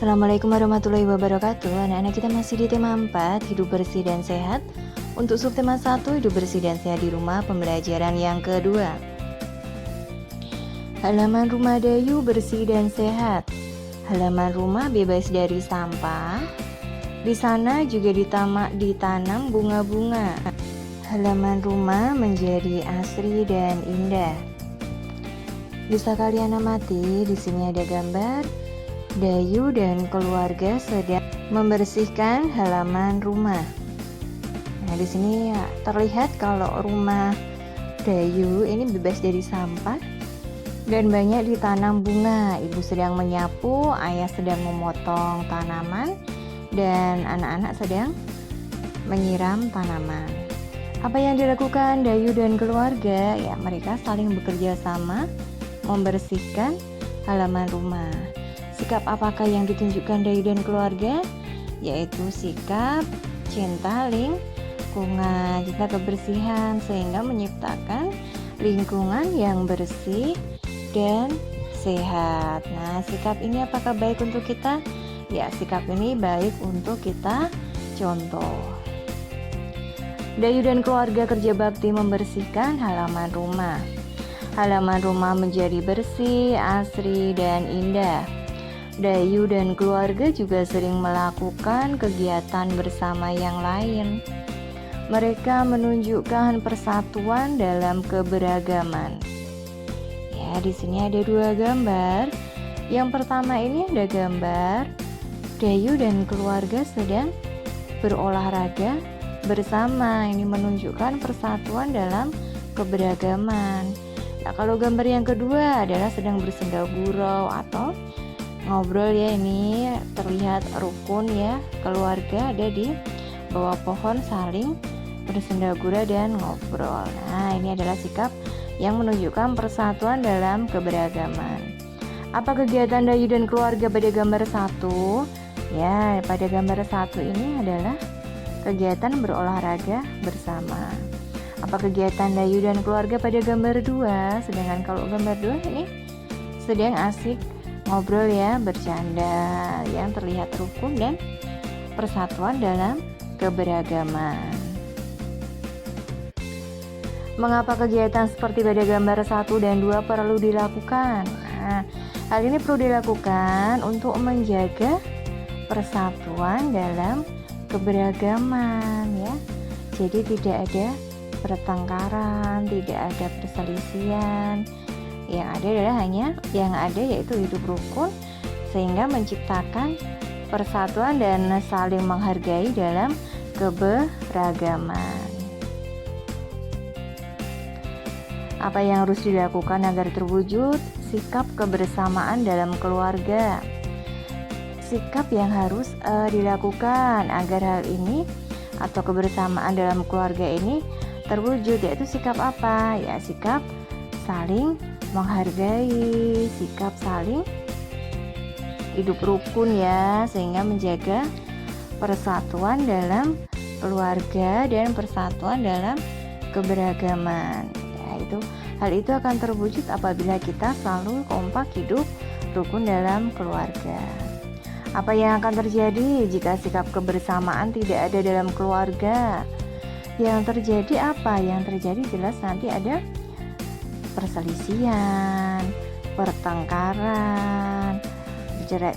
Assalamualaikum warahmatullahi wabarakatuh. Anak-anak kita masih di tema 4, hidup bersih dan sehat. Untuk subtema 1, hidup bersih dan sehat di rumah, pembelajaran yang kedua. Halaman rumah Dayu bersih dan sehat. Halaman rumah bebas dari sampah. Di sana juga ditanam bunga-bunga. Halaman rumah menjadi asri dan indah. Bisa kalian amati, di sini ada gambar Dayu dan keluarga sedang membersihkan halaman rumah. Nah, di sini terlihat kalau rumah Dayu ini bebas dari sampah dan banyak ditanam bunga. Ibu sedang menyapu, ayah sedang memotong tanaman, dan anak-anak sedang menyiram tanaman. Apa yang dilakukan Dayu dan keluarga? Ya, mereka saling bekerja sama membersihkan halaman rumah. Sikap apakah yang ditunjukkan Dayu dan keluarga? Yaitu sikap cinta lingkungan, cinta kebersihan, sehingga menciptakan lingkungan yang bersih dan sehat. Nah, sikap ini apakah baik untuk kita? Ya, sikap ini baik untuk kita contoh. Dayu dan keluarga kerja bakti membersihkan halaman rumah. Halaman rumah menjadi bersih, asri, dan indah. Dayu dan keluarga juga sering melakukan kegiatan bersama yang lain. Mereka menunjukkan persatuan dalam keberagaman. Ya, di sini ada dua gambar. Yang pertama ini ada gambar Dayu dan keluarga sedang berolahraga bersama. Ini menunjukkan persatuan dalam keberagaman. Nah, kalau gambar yang kedua adalah sedang bersenda gurau atau ngobrol, ya, ini terlihat rukun, ya, keluarga ada di bawah pohon saling bersenda gurau dan ngobrol. Nah, ini adalah sikap yang menunjukkan persatuan dalam keberagaman. Apa kegiatan Dayu dan keluarga pada gambar 1? Ya, pada gambar 1 ini adalah kegiatan berolahraga bersama. Apa kegiatan Dayu dan keluarga pada gambar 2? Sedangkan kalau gambar 2 ini sedang asik ngobrol, ya, bercanda, yang terlihat rukun dan persatuan dalam keberagaman. Mengapa kegiatan seperti pada gambar 1 dan 2 perlu dilakukan? Nah, hal ini perlu dilakukan untuk menjaga persatuan dalam keberagaman, ya. Jadi tidak ada pertengkaran, tidak ada perselisihan. Yang ada adalah yaitu hidup rukun, sehingga menciptakan persatuan dan saling menghargai dalam keberagaman. Apa yang harus dilakukan agar terwujud sikap kebersamaan dalam keluarga? Sikap yang harus dilakukan agar hal ini atau kebersamaan dalam keluarga ini terwujud, yaitu sikap apa? Ya, sikap saling menghargai, sikap saling hidup rukun, ya, sehingga menjaga persatuan dalam keluarga dan persatuan dalam keberagaman. Ya, hal itu akan terwujud apabila kita selalu kompak hidup rukun dalam keluarga. Apa yang akan terjadi jika sikap kebersamaan tidak ada dalam keluarga? Yang terjadi apa? Yang terjadi jelas nanti ada perselisihan, pertengkaran,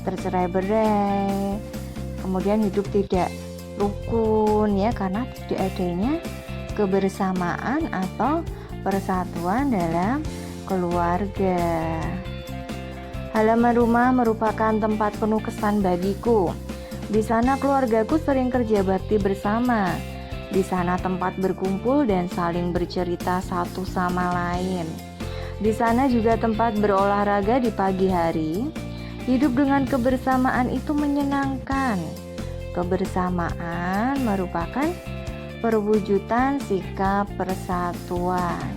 tercerai-berai, kemudian hidup tidak rukun, ya, karena tidak adanya kebersamaan atau persatuan dalam keluarga. Halaman rumah merupakan tempat penuh kesan bagiku. Di sana keluargaku sering kerja bakti bersama. Di sana tempat berkumpul dan saling bercerita satu sama lain. Di sana juga tempat berolahraga di pagi hari. Hidup dengan kebersamaan itu menyenangkan. Kebersamaan merupakan perwujudan sikap persatuan.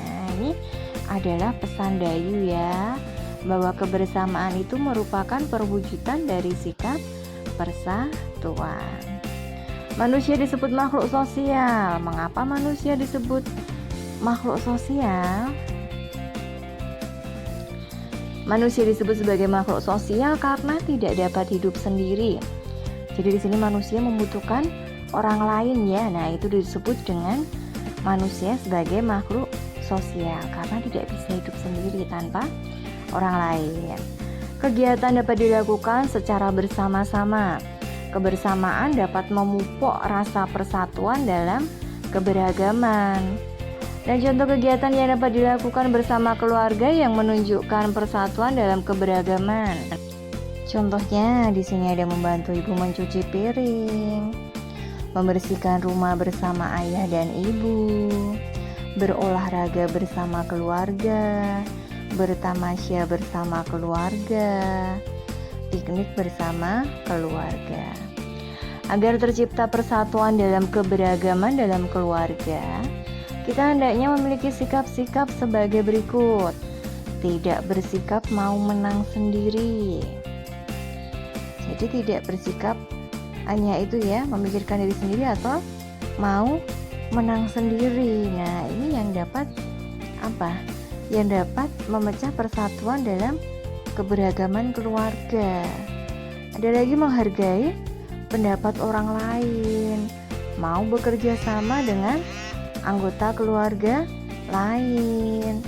Nah, ini adalah pesan Dayu, ya, bahwa kebersamaan itu merupakan perwujudan dari sikap persatuan. Manusia disebut makhluk sosial. Mengapa manusia disebut makhluk sosial? Manusia disebut sebagai makhluk sosial karena tidak dapat hidup sendiri. Jadi di sini manusia membutuhkan orang lain ya. Nah, itu disebut dengan manusia sebagai makhluk sosial karena tidak bisa hidup sendiri tanpa orang lain. Kegiatan dapat dilakukan secara bersama-sama. Kebersamaan dapat memupuk rasa persatuan dalam keberagaman. Dan contoh kegiatan yang dapat dilakukan bersama keluarga yang menunjukkan persatuan dalam keberagaman. Contohnya di sini ada membantu ibu mencuci piring, membersihkan rumah bersama ayah dan ibu, berolahraga bersama keluarga, bertamasya bersama keluarga, piknik bersama keluarga. Agar tercipta persatuan dalam keberagaman dalam keluarga, kita hendaknya memiliki sikap-sikap sebagai berikut. Tidak bersikap mau menang sendiri. Jadi tidak bersikap hanya itu ya, memikirkan diri sendiri atau mau menang sendiri. Nah, ini yang dapat apa? Yang dapat memecah persatuan dalam keberagaman keluarga. Ada lagi menghargai pendapat orang lain, mau bekerja sama dengan anggota keluarga lain.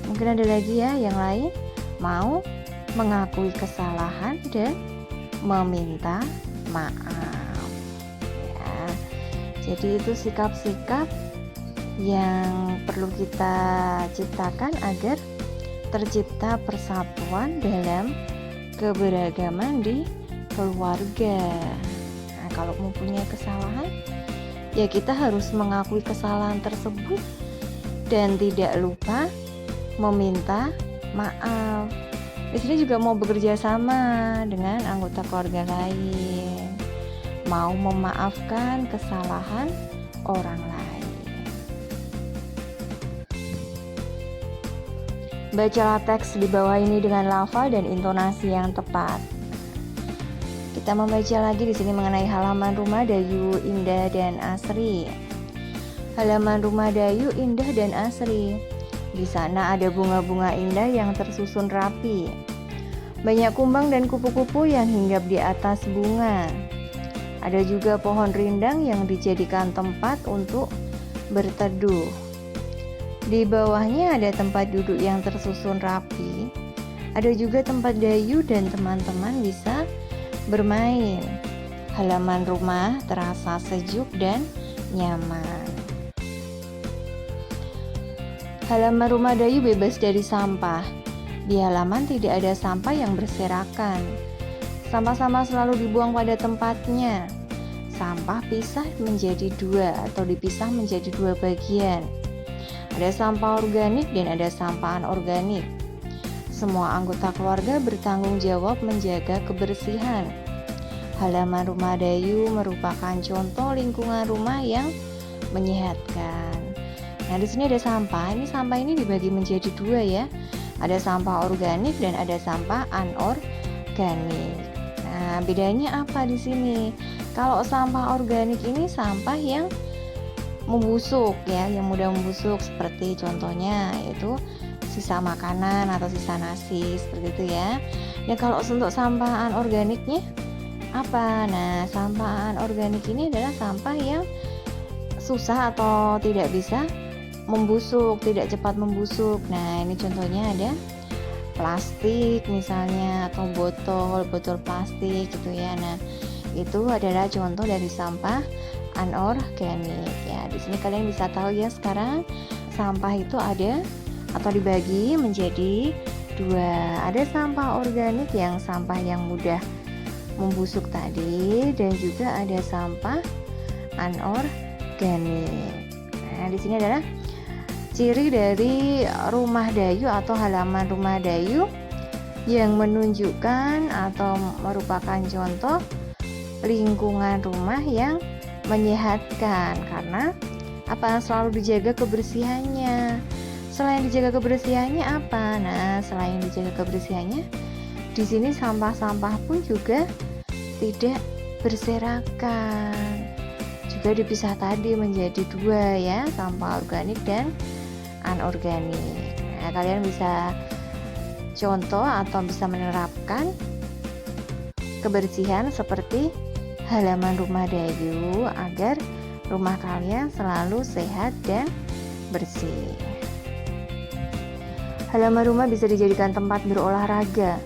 Mungkin ada lagi ya yang lain, mau mengakui kesalahan dan meminta maaf ya. Jadi itu sikap-sikap yang perlu kita ciptakan agar tercipta persatuan dalam keberagaman di keluarga. Nah, kalau mempunyai kesalahan ya kita harus mengakui kesalahan tersebut dan tidak lupa meminta maaf. Di sini juga mau bekerja sama dengan anggota keluarga lain, mau memaafkan kesalahan orang lain. Bacalah teks di bawah ini dengan lafal dan intonasi yang tepat. Kita membaca lagi di sini mengenai halaman rumah Dayu, Indah, dan Asri. Halaman rumah Dayu, Indah, dan Asri. Di sana ada bunga-bunga indah yang tersusun rapi. Banyak kumbang dan kupu-kupu yang hinggap di atas bunga. Ada juga pohon rindang yang dijadikan tempat untuk berteduh. Di bawahnya ada tempat duduk yang tersusun rapi. Ada juga tempat Dayu dan teman-teman bisa bermain. Halaman rumah terasa sejuk dan nyaman. Halaman rumah Dayu bebas dari sampah. Di halaman tidak ada sampah yang berserakan. Sampah-sampah selalu dibuang pada tempatnya. Sampah pisah menjadi dua atau dipisah menjadi dua bagian. Ada sampah organik dan ada sampah anorganik. Semua anggota keluarga bertanggung jawab menjaga kebersihan. Halaman rumah Dayu merupakan contoh lingkungan rumah yang menyehatkan. Nah, di sini ada sampah. Sampah ini dibagi menjadi dua ya. Ada sampah organik dan ada sampah anorganik. Nah, bedanya apa di sini? Kalau sampah organik ini sampah yang membusuk ya, yang mudah membusuk, seperti contohnya yaitu sisa makanan atau sisa nasi seperti itu ya. Ya kalau untuk sampah anorganiknya apa? Nah, sampah anorganik ini adalah sampah yang susah atau tidak bisa membusuk, tidak cepat membusuk. Nah, ini contohnya ada plastik misalnya atau botol plastik gitu ya. Nah, itu adalah contoh dari sampah anorganik ya. Di sini kalian bisa tahu ya sekarang sampah itu ada atau dibagi menjadi dua. Ada sampah organik yang sampah yang mudah membusuk tadi, dan juga ada sampah anorganik. Nah, di sini adalah ciri dari rumah Dayu atau halaman rumah Dayu yang menunjukkan atau merupakan contoh lingkungan rumah yang menyehatkan karena apa? Selalu dijaga kebersihannya. Selain dijaga kebersihannya apa? Nah, selain dijaga kebersihannya, di sini sampah-sampah pun juga tidak berserakan. Juga dipisah tadi menjadi dua ya, sampah organik dan anorganik. Nah, kalian bisa contoh atau bisa menerapkan kebersihan seperti halaman rumah Dayu agar rumah kalian selalu sehat dan bersih. Halaman rumah bisa dijadikan tempat berolahraga,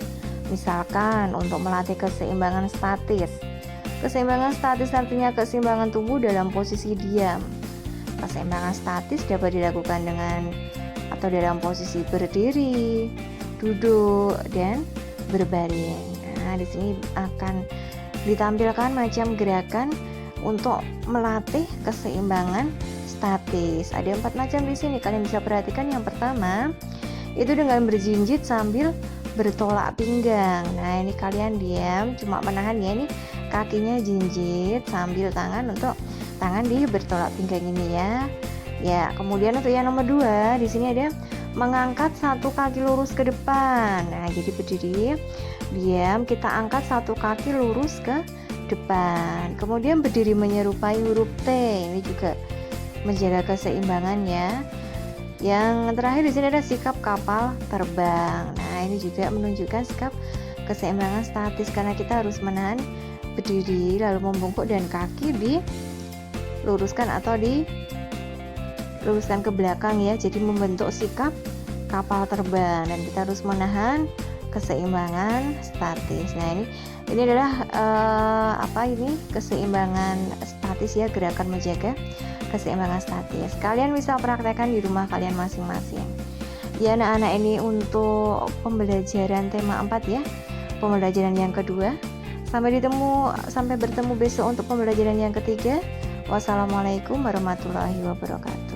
misalkan untuk melatih keseimbangan statis. Keseimbangan statis artinya keseimbangan tubuh dalam posisi diam. Keseimbangan statis dapat dilakukan dalam posisi berdiri, duduk, dan berbaring. Nah, di sini akan ditampilkan macam gerakan untuk melatih keseimbangan statis. Ada 4 macam di sini. Kalian bisa perhatikan. Yang pertama itu dengan berjinjit sambil bertolak pinggang. Nah, ini kalian diam, cuma menahan ya, ini kakinya jinjit sambil tangan di bertolak pinggang ini ya. Ya, kemudian untuk yang nomor 2, di sini ada mengangkat satu kaki lurus ke depan. Nah, jadi berdiri, diam, kita angkat satu kaki lurus ke depan. Kemudian berdiri menyerupai huruf T. Ini juga menjaga keseimbangan ya. Yang terakhir di sini ada sikap kapal terbang. Nah, ini juga menunjukkan sikap keseimbangan statis karena kita harus menahan berdiri lalu membungkuk dan kaki diluruskan atau diluruskan ke belakang ya. Jadi membentuk sikap kapal terbang dan kita harus menahan keseimbangan statis. Nah, ini adalah keseimbangan statis ya, gerakan menjaga keseimbangan statis. Kalian bisa praktekkan di rumah kalian masing-masing. Ya anak-anak, ini untuk pembelajaran tema 4 ya. Pembelajaran yang kedua. Sampai bertemu besok untuk pembelajaran yang ketiga. Wassalamualaikum warahmatullahi wabarakatuh.